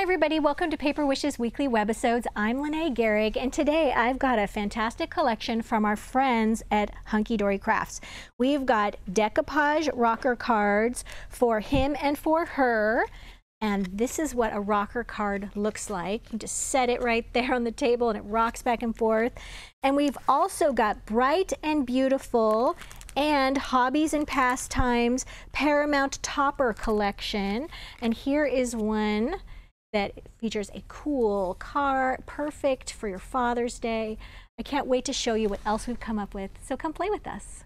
everybody, welcome to Paper Wishes Weekly Webisodes. I'm Lene Gehrig, and today I've got a fantastic collection from our friends at Hunkydory Crafts. We've got decoupage rocker cards for him and for her, and this is what a rocker card looks like. You just set it right there on the table and it rocks back and forth. And we've also got Bright and Beautiful and Hobbies and Pastimes Paramount Topper collection, and here is one that features a cool car, perfect for your Father's Day. I can't wait to show you what else we've come up with, so come play with us.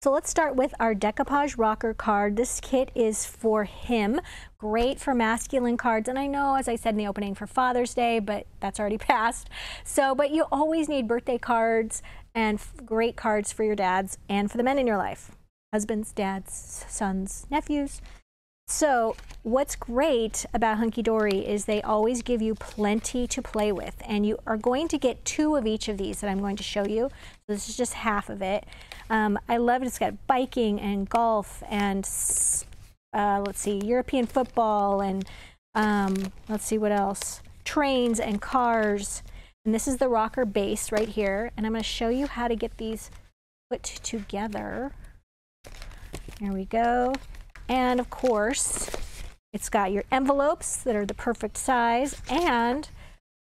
So let's start with our decoupage rocker card. This kit is for him, great for masculine cards, and I know, as I said in the opening, for Father's Day, but that's already passed. So, but you always need birthday cards and great cards for your dads and for the men in your life, husbands, dads, sons, nephews. So what's great about Hunkydory is they always give you plenty to play with, and you are going to get 2 of each of these that I'm going to show you. So this is just half of it. I love it. It's got biking and golf and let's see, European football and let's see what else, trains and cars. And this is the rocker base right here, and I'm going to show you how to get these put together. There we go. And of course, it's got your envelopes that are the perfect size and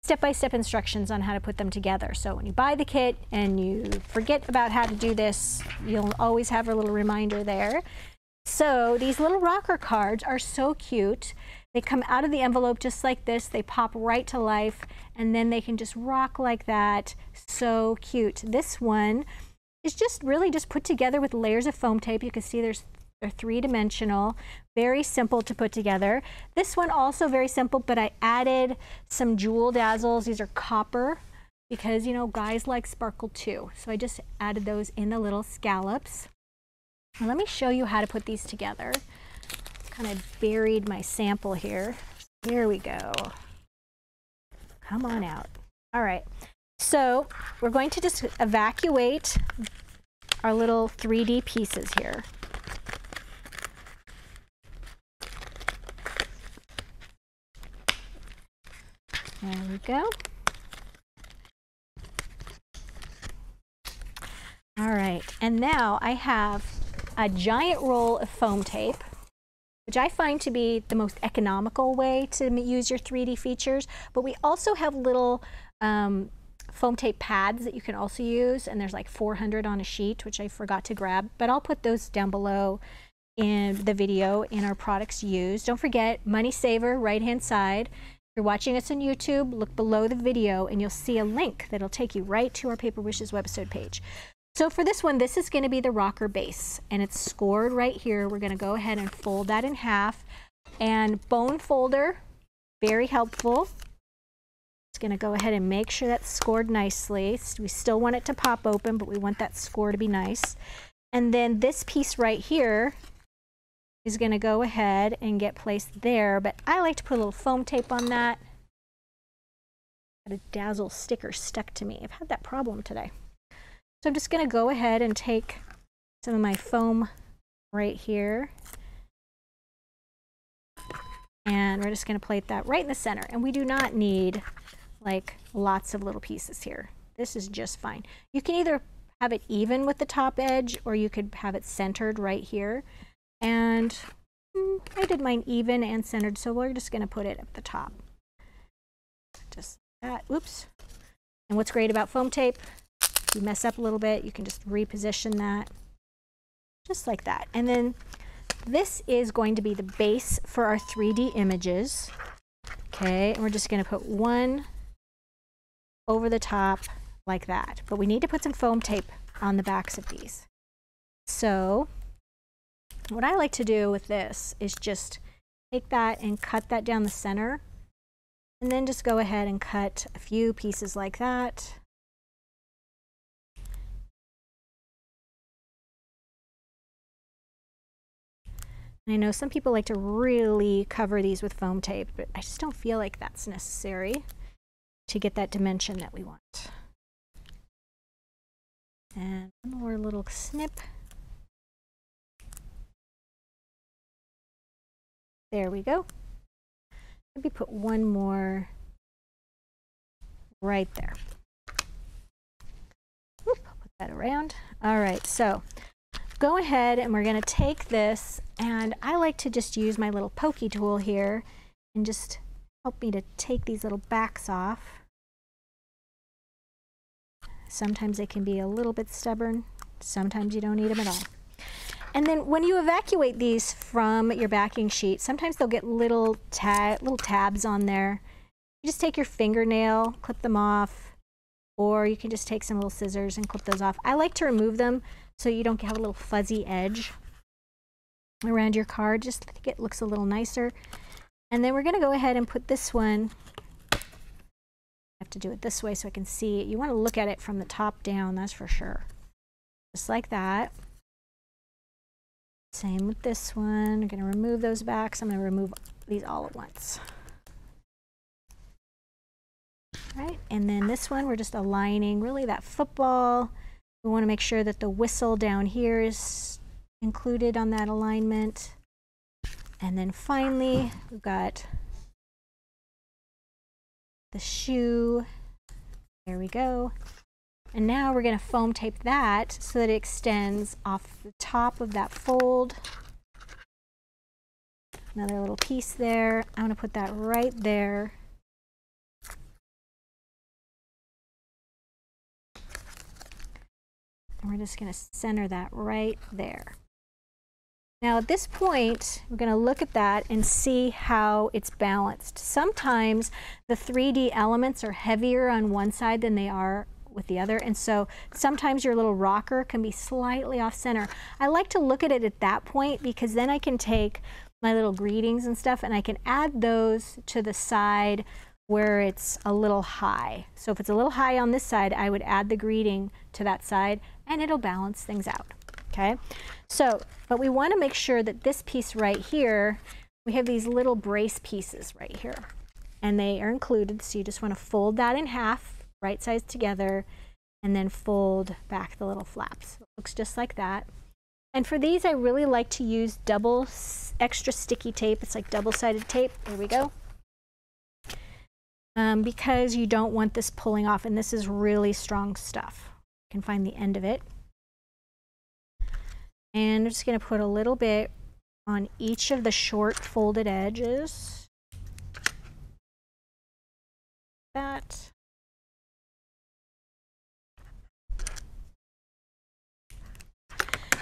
step-by-step instructions on how to put them together. So when you buy the kit and you forget about how to do this, you'll always have a little reminder there. So these little rocker cards are so cute. They come out of the envelope just like this. They pop right to life, and then they can just rock like that. So cute. This one is just really just put together with layers of foam tape. You can see they're 3-dimensional, very simple to put together. This one also very simple, but I added some jewel dazzles. These are copper because, you know, guys like sparkle too. So I just added those in the little scallops. Now let me show you how to put these together. Kind of buried my sample here. Here we go. Come on out. All right. So we're going to just evacuate our little 3D pieces here. There we go. All right, and now I have a giant roll of foam tape, which I find to be the most economical way to use your 3D features, but we also have little foam tape pads that you can also use, and there's like 400 on a sheet, which I forgot to grab, but I'll put those down below in the video in our products used. Don't forget, money saver, right-hand side. If you're watching us on YouTube, look below the video and you'll see a link that'll take you right to our Paper Wishes website page. So for this one, this is going to be the rocker base, and it's scored right here. We're going to go ahead and fold that in half, and bone folder, very helpful. It's going to go ahead and make sure that's scored nicely. We still want it to pop open, but we want that score to be nice. And then this piece right here is going to go ahead and get placed there, but I like to put a little foam tape on that. Got a dazzle sticker stuck to me. I've had that problem today. So I'm just going to go ahead and take some of my foam right here, and we're just going to plate that right in the center. And we do not need like lots of little pieces here. This is just fine. You can either have it even with the top edge, or you could have it centered right here. And I did mine even and centered, so we're just going to put it at the top. Just that. Oops. And what's great about foam tape, if you mess up a little bit, you can just reposition that just like that. And then this is going to be the base for our 3D images. Okay, and we're just going to put one over the top like that. But we need to put some foam tape on the backs of these. So what I like to do with this is just take that and cut that down the center, and then just go ahead and cut a few pieces like that. And I know some people like to really cover these with foam tape, but I just don't feel like that's necessary to get that dimension that we want. And one more little snip. There we go. maybe put one more right there. Oop, put that around. All right, so go ahead and we're going to take this, and I like to just use my little pokey tool here and just help me to take these little backs off. Sometimes they can be a little bit stubborn, sometimes you don't need them at all. And then when you evacuate these from your backing sheet, sometimes they'll get little tabs on there. You just take your fingernail, clip them off, or you can just take some little scissors and clip those off. I like to remove them so you don't have a little fuzzy edge around your card. Just think it looks a little nicer. And then we're going to go ahead and put this one, I have to do it this way so I can see it. You want to look at it from the top down, that's for sure. Just like that. Same with this one. I'm going to remove those backs. I'm going to remove these all at once. All right, and then this one, we're just aligning really that football. We want to make sure that the whistle down here is included on that alignment. And then finally, we've got the shoe. There we go. And now we're going to foam tape that so that it extends off the top of that fold. Another little piece there. I'm going to put that right there. And we're just going to center that right there. Now at this point, we're going to look at that and see how it's balanced. Sometimes the 3D elements are heavier on one side than they are with the other, and so sometimes your little rocker can be slightly off center. I like to look at it at that point because then I can take my little greetings and stuff and I can add those to the side where it's a little high. So if it's a little high on this side, I would add the greeting to that side and it'll balance things out. Okay, so but we want to make sure that this piece right here, we have these little brace pieces right here and they are included, so you just want to fold that in half, right sides together, and then fold back the little flaps. It looks just like that. And for these, I really like to use double extra sticky tape. It's like double-sided tape. There we go. Because you don't want this pulling off, and this is really strong stuff. You can find the end of it. And I'm just going to put a little bit on each of the short folded edges. That.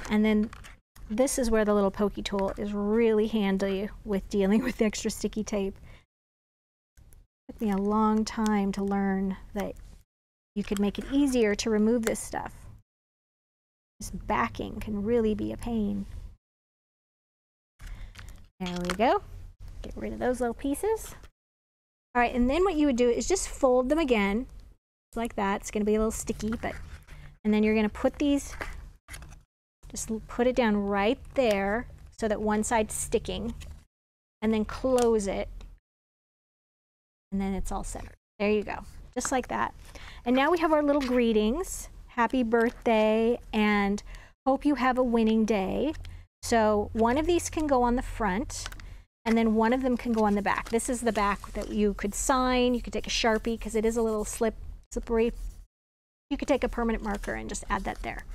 And then this is where the little pokey tool is really handy with dealing with extra sticky tape. It took me a long time to learn that you could make it easier to remove this stuff. This backing can really be a pain. There we go. Get rid of those little pieces. All right, and then what you would do is just fold them again, like that. It's going to be a little sticky, but, and then you're going to put these, just put it down right there so that one side's sticking, and then close it, and then it's all centered. There you go, just like that. And now we have our little greetings. Happy birthday, and hope you have a winning day. So one of these can go on the front, and then one of them can go on the back. This is the back that you could sign. You could take a Sharpie because it is a little slippery. You could take a permanent marker and just add that there.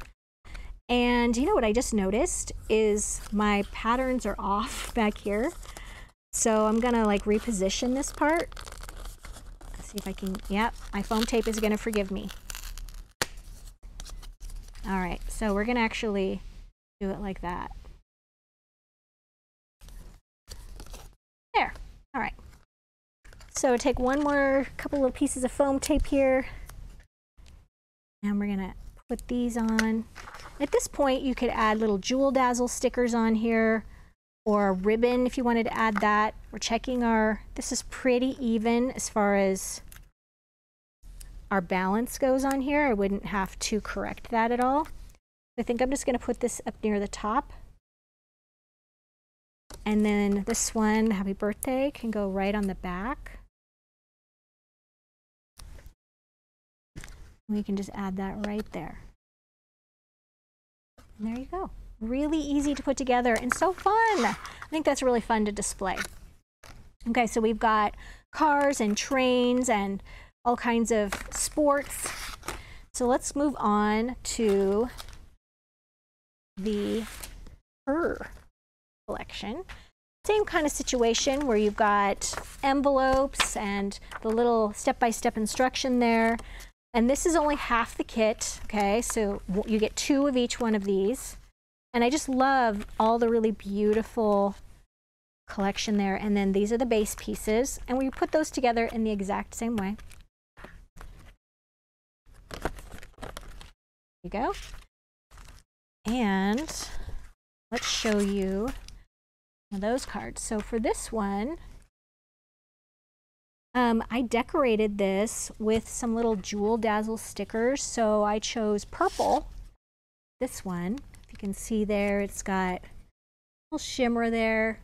And you know what I just noticed is my patterns are off back here. So I'm gonna like reposition this part. Let's see if I can, yep, my foam tape is gonna forgive me. All right, so we're gonna actually do it like that. There, all right. So take one more couple of pieces of foam tape here. And we're gonna put these on. At this point, you could add little Jewel Dazzle stickers on here, or a ribbon if you wanted to add that. We're checking this is pretty even as far as our balance goes on here. I wouldn't have to correct that at all. I think I'm just gonna put this up near the top. And then this one, happy birthday, can go right on the back. We can just add that right there. And there you go. Really easy to put together and so fun. I think that's really fun to display. Okay, so we've got cars and trains and all kinds of sports. So let's move on to the fur collection. Same kind of situation where you've got envelopes and the little step-by-step instruction there. And this is only half the kit, okay? So you get 2 of each one of these. And I just love all the really beautiful collection there. And then these are the base pieces. And we put those together in the exact same way. There you go. And let's show you those cards. So for this one, I decorated this with some little Jewel Dazzle stickers. So I chose purple, this one. If you can see there, it's got a little shimmer there.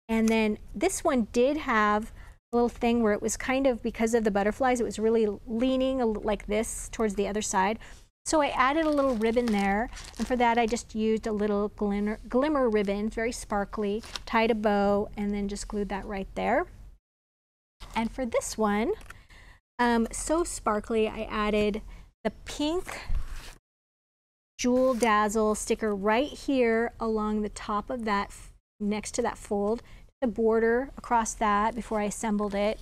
And then this one did have a little thing where it was kind of, because of the butterflies, it was really leaning like this towards the other side. So I added a little ribbon there, and for that I just used a little glimmer ribbon, very sparkly, tied a bow, and then just glued that right there. And for this one, so sparkly, I added the pink Jewel Dazzle sticker right here along the top of that, next to that fold, the border across that before I assembled it.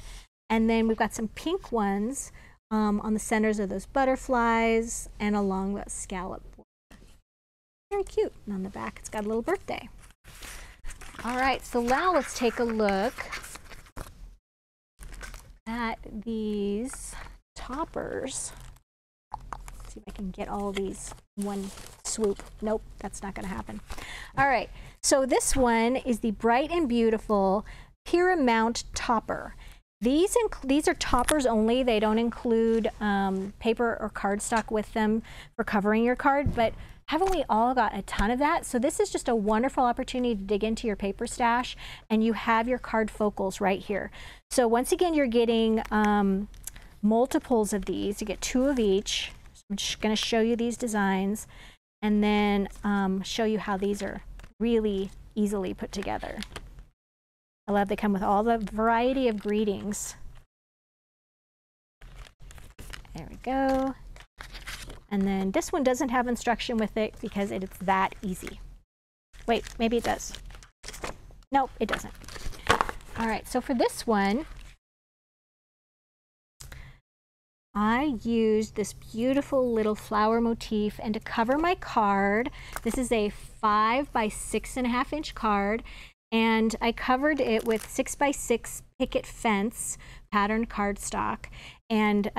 And then we've got some pink ones on the centers of those butterflies and along the scallop border. Very cute. And on the back, it's got a little birthday. All right, so now let's take a look at these toppers. Let's see if I can get all these in one swoop. Nope, that's not going to happen. All right, so this one is the Bright and Beautiful Pyramount topper. These are toppers only. They don't include paper or cardstock with them for covering your card, but haven't we all got a ton of that? So this is just a wonderful opportunity to dig into your paper stash, and you have your card focals right here. So once again, you're getting multiples of these. You get 2 of each. So I'm just going to show you these designs and then show you how these are really easily put together. I love they come with all the variety of greetings. There we go. And then this one doesn't have instruction with it because it's that easy. Wait, maybe it does. Nope, it doesn't. All right, so for this one, I used this beautiful little flower motif, and to cover my card, this is a 5 by 6.5 inch card. And I covered it with 6 by 6 picket fence patterned cardstock. And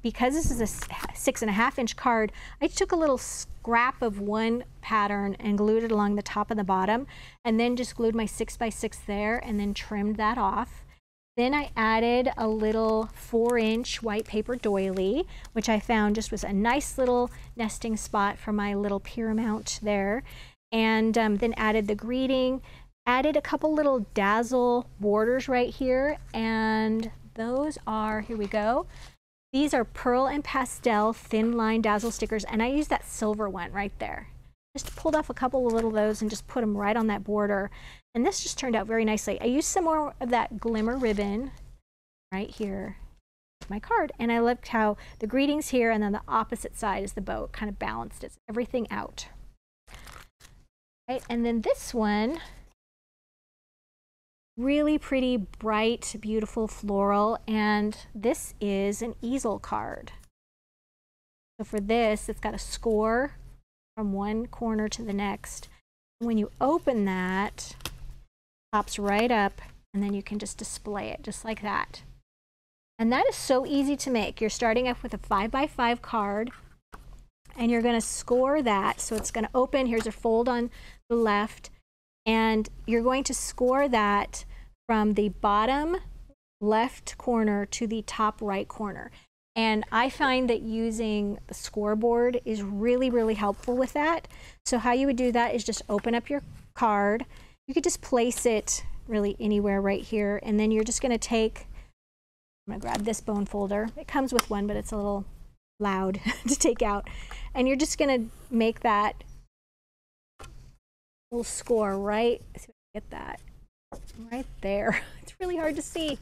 because this is a 6.5 inch card, I took a little scrap of one pattern and glued it along the top and the bottom, and then just glued my 6 by 6 there and then trimmed that off. Then I added a little 4-inch white paper doily, which I found just was a nice little nesting spot for my little Pyramount there. And then added the greeting. Added a couple little dazzle borders right here, and those are, here we go. These are pearl and pastel thin line dazzle stickers, and I used that silver one right there. Just pulled off a couple of little of those and just put them right on that border, and this just turned out very nicely. I used some more of that glimmer ribbon right here with my card, and I loved how the greetings here and then the opposite side is the bow. It kind of balanced everything out. Right, and then this one, really pretty, bright, beautiful floral, and this is an easel card. So for this, it's got a score from one corner to the next. When you open that, it pops right up, and then you can just display it just like that. And that is so easy to make. You're starting off with a 5 by 5 card, and you're going to score that. So it's going to open. Here's a fold on the left. And you're going to score that from the bottom left corner to the top right corner. And I find that using the scoreboard is really, really helpful with that. So how you would do that is just open up your card. You could just place it really anywhere right here. And then you're just going to take, I'm going to grab this bone folder. It comes with one, but it's a little loud to take out. And you're just going to make that little score right, let's see if I can get that right there. It's really hard to see.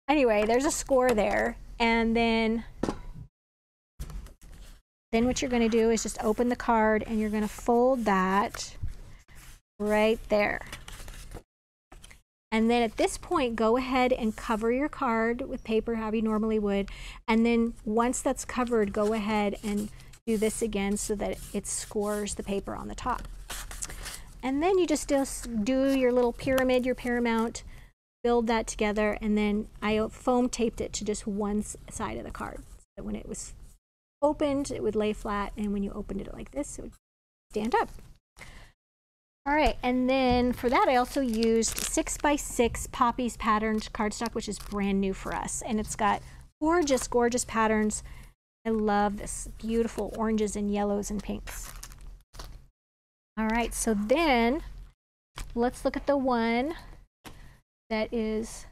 Anyway, there's a score there. And then what you're going to do is just open the card and you're going to fold that right there. And then at this point, go ahead and cover your card with paper, how you normally would. And then once that's covered, go ahead and do this again so that it scores the paper on the top. And then you just do your little pyramid, your Paramount, build that together, and then I foam taped it to just one side of the card. So when it was opened, it would lay flat, and when you opened it like this, it would stand up. All right, and then for that I also used 6x6 Poppies patterned cardstock, which is brand new for us, and it's got gorgeous, gorgeous patterns. I love this beautiful oranges and yellows and pinks. All right, so then let's look at the one that is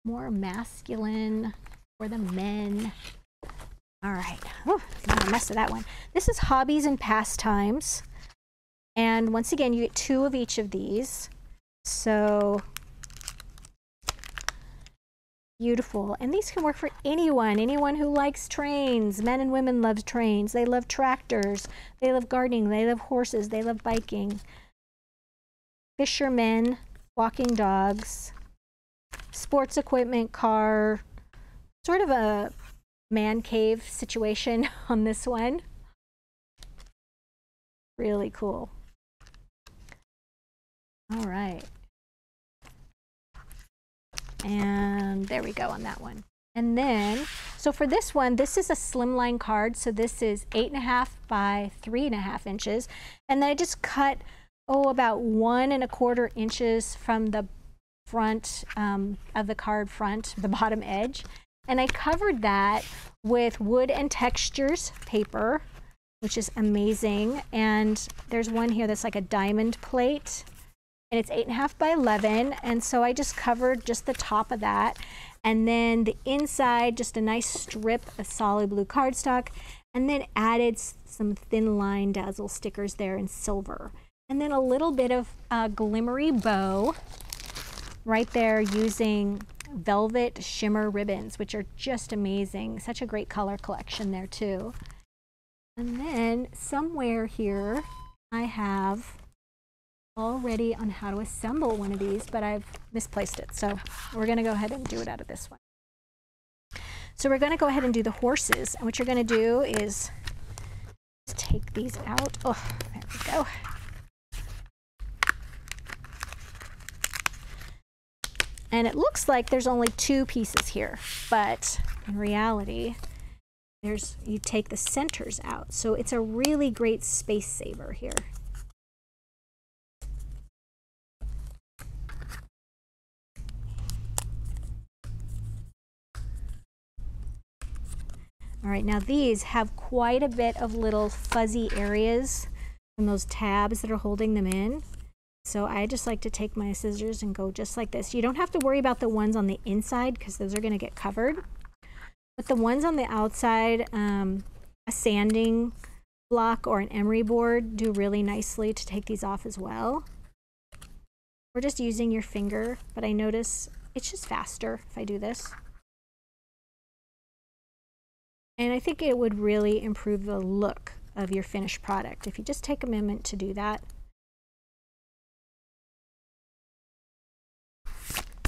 more masculine for the men. All right, not a mess of that one. This is Hobbies and Pastimes. And once again, you get 2 of each of these. So beautiful. And these can work for anyone who likes trains. Men and women love trains. They love tractors. They love gardening. They love horses. They love biking. Fishermen, walking dogs, sports equipment, car, sort of a man cave situation on this one. Really cool. All right. And there we go on that one. And then, so for this one, this is a slimline card. So this is 8.5 by 3.5 inches. And then I just cut, about 1 1/4 inches from the front of the card front, the bottom edge. And I covered that with Wood and Textures paper, which is amazing. And there's one here that's like a diamond plate, and it's 8.5 by 11. And so I just covered just the top of that. And then the inside, just a nice strip of solid blue cardstock, and then added some thin line dazzle stickers there in silver. And then a little bit of glimmery bow right there using velvet shimmer ribbons, which are just amazing. Such a great color collection there too. And then somewhere here I have all ready on how to assemble one of these, but I've misplaced it. So we're going to go ahead and do it out of this one. So we're going to go ahead and do the horses. And what you're going to do is take these out. Oh, there we go. And it looks like there's only 2 pieces here, but in reality, you take the centers out. So it's a really great space saver here. All right, now these have quite a bit of little fuzzy areas from those tabs that are holding them in. So I just like to take my scissors and go just like this. You don't have to worry about the ones on the inside because those are going to get covered. But the ones on the outside, a sanding block or an emery board do really nicely to take these off as well. We're just using your finger, but I notice it's just faster if I do this. And I think it would really improve the look of your finished product if you just take a moment to do that.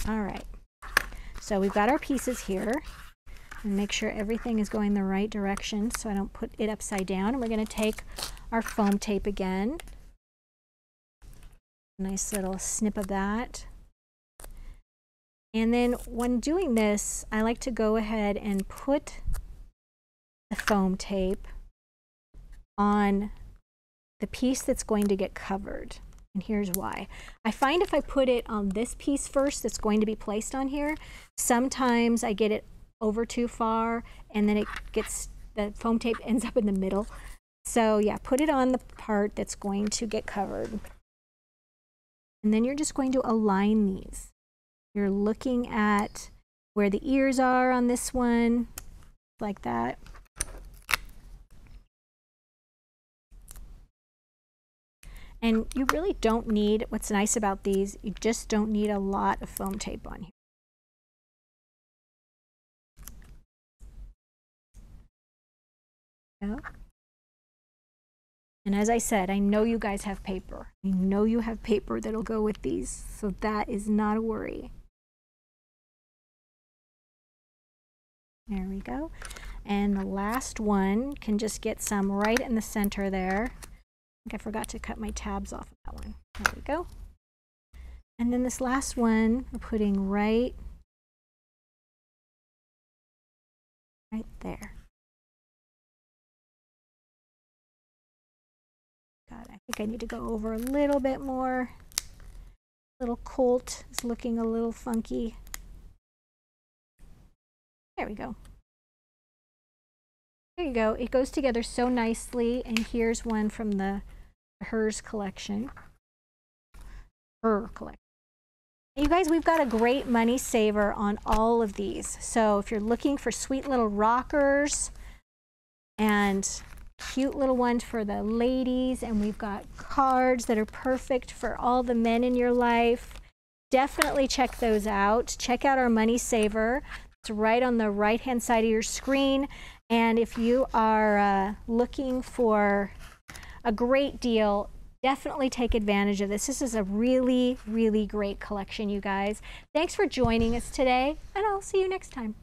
All right, so we've got our pieces here, and make sure everything is going the right direction so I don't put it upside down. And we're going to take our foam tape again. Nice little snip of that. And then when doing this, I like to go ahead and put the foam tape on the piece that's going to get covered. And here's why. I find if I put it on this piece first that's going to be placed on here, sometimes I get it over too far and then the foam tape ends up in the middle. So yeah, put it on the part that's going to get covered. And then you're just going to align these. You're looking at where the ears are on this one, like that. And you really don't need, what's nice about these, you just don't need a lot of foam tape on here. Yeah. And as I said, I know you guys have paper. I know you have paper that'll go with these, so that is not a worry. There we go. And the last one can just get some right in the center there. I think I forgot to cut my tabs off of that one. There we go. And then this last one we're putting right there. God, I think I need to go over a little bit more. Little Colt is looking a little funky. There we go. There you go. It goes together so nicely. And here's one from the Hers collection. Her collection. You guys, we've got a great money saver on all of these. So if you're looking for sweet little rockers and cute little ones for the ladies, and we've got cards that are perfect for all the men in your life, definitely check those out. Check out our money saver. It's right on the right hand side of your screen. And if you are looking for a great deal, definitely take advantage of this. This is a really, really great collection, you guys. Thanks for joining us today, and I'll see you next time.